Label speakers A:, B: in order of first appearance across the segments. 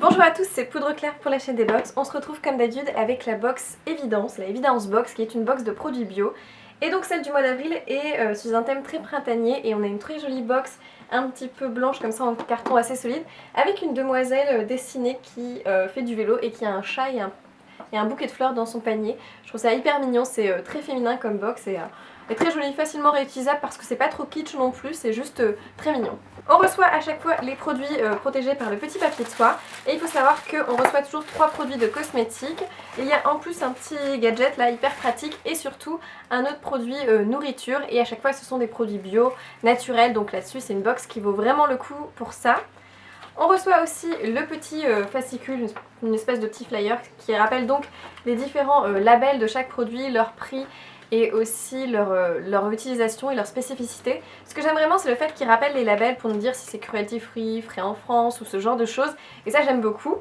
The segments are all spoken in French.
A: Bonjour à tous, c'est Poudre Claire pour la chaîne des box. On se retrouve comme d'habitude avec la box Évidence, la Évidence Box, qui est une box de produits bio. Et donc celle du mois d'avril est sur un thème très printanier et on a une très jolie box un petit peu blanche comme ça en carton assez solide avec une demoiselle dessinée qui fait du vélo et qui a un chat et un bouquet de fleurs dans son panier. Je trouve ça hyper mignon, c'est très féminin comme box et très joli, facilement réutilisable parce que c'est pas trop kitsch non plus, c'est juste très mignon. On reçoit à chaque fois les produits protégés par le petit papier de soie et il faut savoir qu'on reçoit toujours 3 produits de cosmétiques. Il y a en plus un petit gadget là hyper pratique et surtout un autre produit nourriture et à chaque fois ce sont des produits bio, naturels, donc là-dessus c'est une box qui vaut vraiment le coup pour ça. On reçoit aussi le petit fascicule, une espèce de petit flyer qui rappelle donc les différents labels de chaque produit, leur prix et aussi leur utilisation et leur spécificité. Ce que j'aime vraiment c'est le fait qu'ils rappellent les labels pour nous dire si c'est cruelty free, frais en France ou ce genre de choses et ça j'aime beaucoup.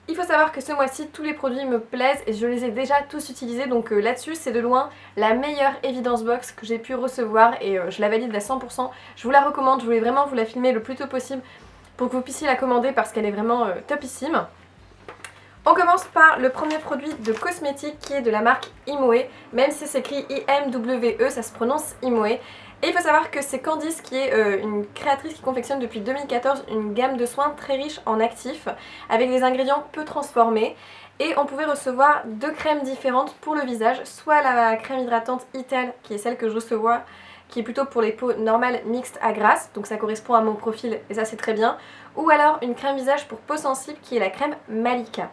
A: Il faut savoir que ce mois-ci tous les produits me plaisent et je les ai déjà tous utilisés donc là-dessus c'est de loin la meilleure Évidence Box que j'ai pu recevoir et je la valide à 100%. Je vous la recommande, je voulais vraiment vous la filmer le plus tôt possible pour que vous puissiez la commander parce qu'elle est vraiment topissime. On commence par le premier produit de cosmétique qui est de la marque Imoe, même si c'est écrit IMWE, ça se prononce Imoe. Et il faut savoir que c'est Candice qui est une créatrice qui confectionne depuis 2014 une gamme de soins très riche en actifs avec des ingrédients peu transformés. Et on pouvait recevoir 2 crèmes différentes pour le visage, soit la crème hydratante Ital qui est celle que je reçois, qui est plutôt pour les peaux normales mixtes à grasse, donc ça correspond à mon profil et ça c'est très bien, ou alors une crème visage pour peau sensible qui est la crème Malika.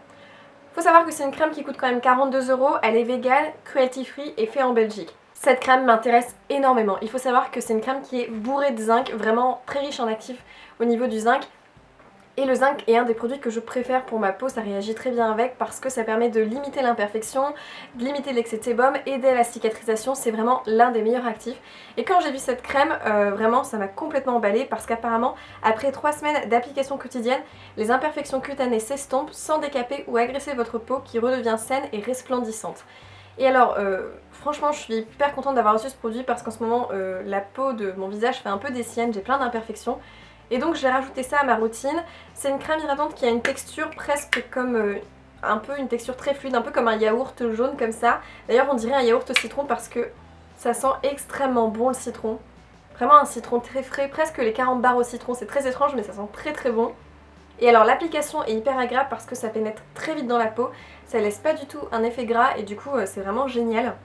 A: Faut savoir que c'est une crème qui coûte quand même 42 €, elle est végane, cruelty free et faite en Belgique. Cette crème m'intéresse énormément. Il faut savoir que c'est une crème qui est bourrée de zinc, vraiment très riche en actifs au niveau du zinc. Et le zinc est un des produits que je préfère pour ma peau, ça réagit très bien avec parce que ça permet de limiter l'imperfection, de limiter l'excès de sébum, aider à la cicatrisation, c'est vraiment l'un des meilleurs actifs. Et quand j'ai vu cette crème, vraiment ça m'a complètement emballée parce qu'apparemment après 3 semaines d'application quotidienne, les imperfections cutanées s'estompent sans décaper ou agresser votre peau qui redevient saine et resplendissante. Et alors, franchement je suis hyper contente d'avoir reçu ce produit parce qu'en ce moment la peau de mon visage fait un peu des siennes, j'ai plein d'imperfections. Et donc j'ai rajouté ça à ma routine. C'est une crème hydratante qui a une texture presque comme un peu une texture très fluide, un peu comme un yaourt jaune comme ça. D'ailleurs on dirait un yaourt au citron parce que ça sent extrêmement bon le citron. Vraiment un citron très frais, presque les 40 barres au citron, c'est très étrange mais ça sent très très bon. Et alors l'application est hyper agréable parce que ça pénètre très vite dans la peau, ça laisse pas du tout un effet gras et du coup c'est vraiment génial.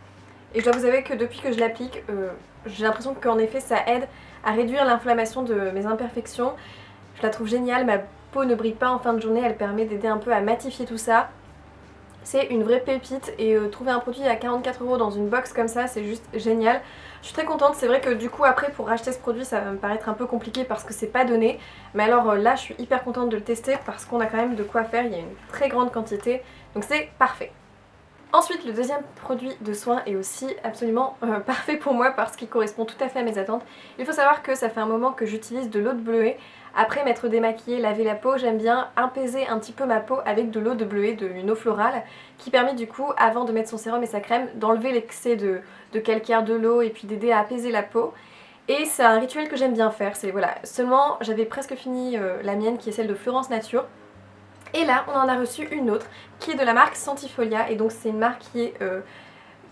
A: Et je dois vous avouer que depuis que je l'applique, j'ai l'impression qu'en effet ça aide à réduire l'inflammation de mes imperfections. Je la trouve géniale, ma peau ne brille pas en fin de journée, elle permet d'aider un peu à matifier tout ça. C'est une vraie pépite et trouver un produit à 44 € dans une box comme ça, c'est juste génial. Je suis très contente, c'est vrai que du coup après pour racheter ce produit ça va me paraître un peu compliqué parce que c'est pas donné. Mais alors là je suis hyper contente de le tester parce qu'on a quand même de quoi faire, il y a une très grande quantité, donc c'est parfait. Ensuite, le deuxième produit de soin est aussi absolument parfait pour moi parce qu'il correspond tout à fait à mes attentes. Il faut savoir que ça fait un moment que j'utilise de l'eau de bleuet. Après m'être démaquillée, laver la peau, j'aime bien apaiser un petit peu ma peau avec de l'eau de bleuet, une eau florale, qui permet du coup, avant de mettre son sérum et sa crème, d'enlever l'excès de calcaire de l'eau et puis d'aider à apaiser la peau. Et c'est un rituel que j'aime bien faire, c'est voilà. Seulement, j'avais presque fini la mienne qui est celle de Florence Nature. Et là, on en a reçu une autre qui est de la marque Santifolia et donc c'est une marque qui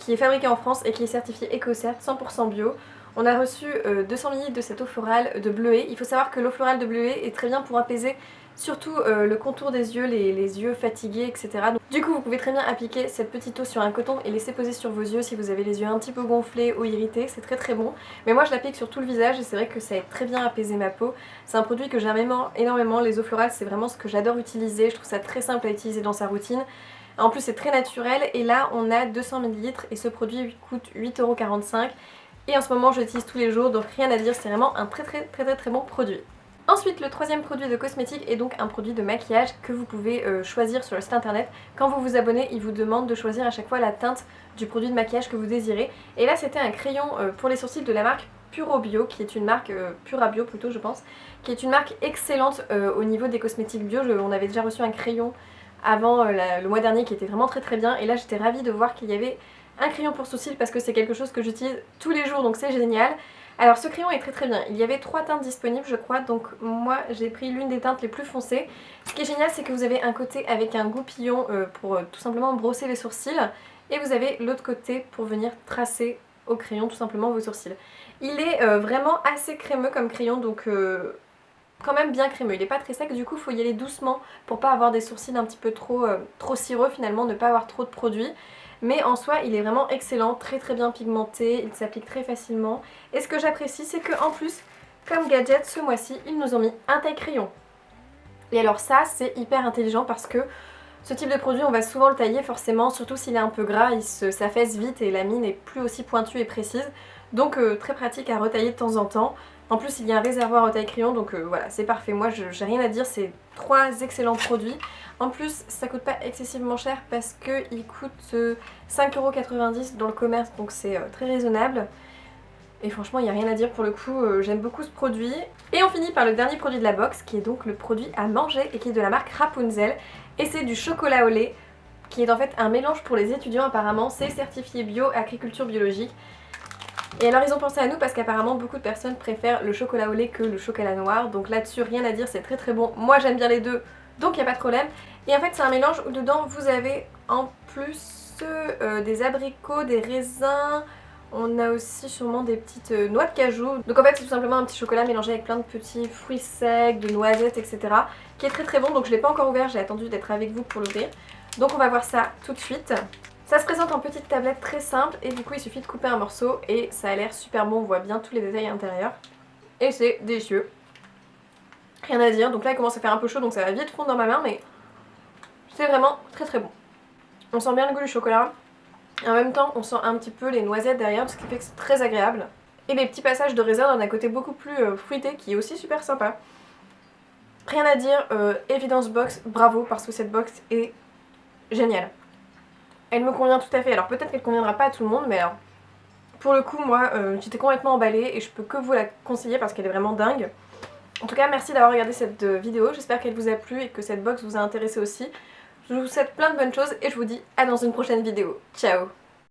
A: est fabriquée en France et qui est certifiée EcoCert 100% bio. On a reçu 200 ml de cette eau florale de bleuet. Il faut savoir que l'eau florale de bleuet est très bien pour apaiser surtout le contour des yeux, les yeux fatigués, etc. Donc, du coup, vous pouvez très bien appliquer cette petite eau sur un coton et laisser poser sur vos yeux si vous avez les yeux un petit peu gonflés ou irrités, c'est très très bon. Mais moi je l'applique sur tout le visage et c'est vrai que ça aide très bien à apaiser ma peau. C'est un produit que j'aime énormément, les eaux florales c'est vraiment ce que j'adore utiliser, je trouve ça très simple à utiliser dans sa routine. En plus c'est très naturel et là on a 200 ml et ce produit coûte 8,45 € et en ce moment je l'utilise tous les jours donc rien à dire, c'est vraiment un très bon produit. Ensuite, le troisième produit de cosmétique est donc un produit de maquillage que vous pouvez choisir sur le site internet. Quand vous vous abonnez, il vous demande de choisir à chaque fois la teinte du produit de maquillage que vous désirez. Et là, c'était un crayon pour les sourcils de la marque Puro Bio, qui est une marque, Pura Bio plutôt je pense, qui est une marque excellente au niveau des cosmétiques bio. On avait déjà reçu un crayon avant le mois dernier qui était vraiment très bien. Et là, j'étais ravie de voir qu'il y avait un crayon pour sourcils parce que c'est quelque chose que j'utilise tous les jours, donc c'est génial. Alors ce crayon est très très bien, il y avait 3 teintes disponibles je crois, donc moi j'ai pris l'une des teintes les plus foncées. Ce qui est génial c'est que vous avez un côté avec un goupillon pour tout simplement brosser les sourcils, et vous avez l'autre côté pour venir tracer au crayon tout simplement vos sourcils. Il est vraiment assez crémeux comme crayon, donc quand même bien crémeux, il n'est pas très sec, du coup il faut y aller doucement pour pas avoir des sourcils un petit peu trop cireux finalement, ne pas avoir trop de produit. Mais en soi il est vraiment excellent, très très bien pigmenté, il s'applique très facilement. Et ce que j'apprécie c'est qu'en plus, comme gadget ce mois-ci, ils nous ont mis un taille-crayon. Et alors ça c'est hyper intelligent parce que ce type de produit on va souvent le tailler forcément, surtout s'il est un peu gras, il s'affaisse vite et la mine n'est plus aussi pointue et précise. Donc très pratique à retailler de temps en temps. En plus il y a un réservoir au taille-crayon, donc voilà, c'est parfait. Moi j'ai rien à dire, c'est 3 excellents produits. En plus ça coûte pas excessivement cher parce qu'il coûte 5,90€ dans le commerce, donc c'est très raisonnable. Et franchement il n'y a rien à dire pour le coup, j'aime beaucoup ce produit. Et on finit par le dernier produit de la box, qui est donc le produit à manger et qui est de la marque Rapunzel. Et c'est du chocolat au lait, qui est en fait un mélange pour les étudiants apparemment, c'est certifié bio, agriculture biologique. Et alors ils ont pensé à nous parce qu'apparemment beaucoup de personnes préfèrent le chocolat au lait que le chocolat noir. Donc là-dessus rien à dire, c'est très très bon. Moi j'aime bien les deux, donc il n'y a pas de problème. Et en fait c'est un mélange où dedans vous avez en plus des abricots, des raisins, on a aussi sûrement des petites noix de cajou. Donc en fait c'est tout simplement un petit chocolat mélangé avec plein de petits fruits secs, de noisettes, etc. Qui est très très bon, donc je ne l'ai pas encore ouvert, j'ai attendu d'être avec vous pour l'ouvrir. Donc on va voir ça tout de suite. Ça se présente en petite tablette très simple et du coup il suffit de couper un morceau et ça a l'air super bon, on voit bien tous les détails à l'intérieur. Et c'est délicieux. Rien à dire, donc là il commence à faire un peu chaud donc ça va vite fondre dans ma main, mais c'est vraiment très très bon. On sent bien le goût du chocolat et en même temps on sent un petit peu les noisettes derrière, ce qui fait que c'est très agréable. Et les petits passages de raisin donnent un côté beaucoup plus fruité qui est aussi super sympa. Rien à dire, Evidence Box, bravo parce que cette box est géniale. Elle me convient tout à fait, alors peut-être qu'elle conviendra pas à tout le monde, mais alors pour le coup moi j'étais complètement emballée et je peux que vous la conseiller parce qu'elle est vraiment dingue. En tout cas merci d'avoir regardé cette vidéo, j'espère qu'elle vous a plu et que cette box vous a intéressé aussi. Je vous souhaite plein de bonnes choses et je vous dis à dans une prochaine vidéo. Ciao!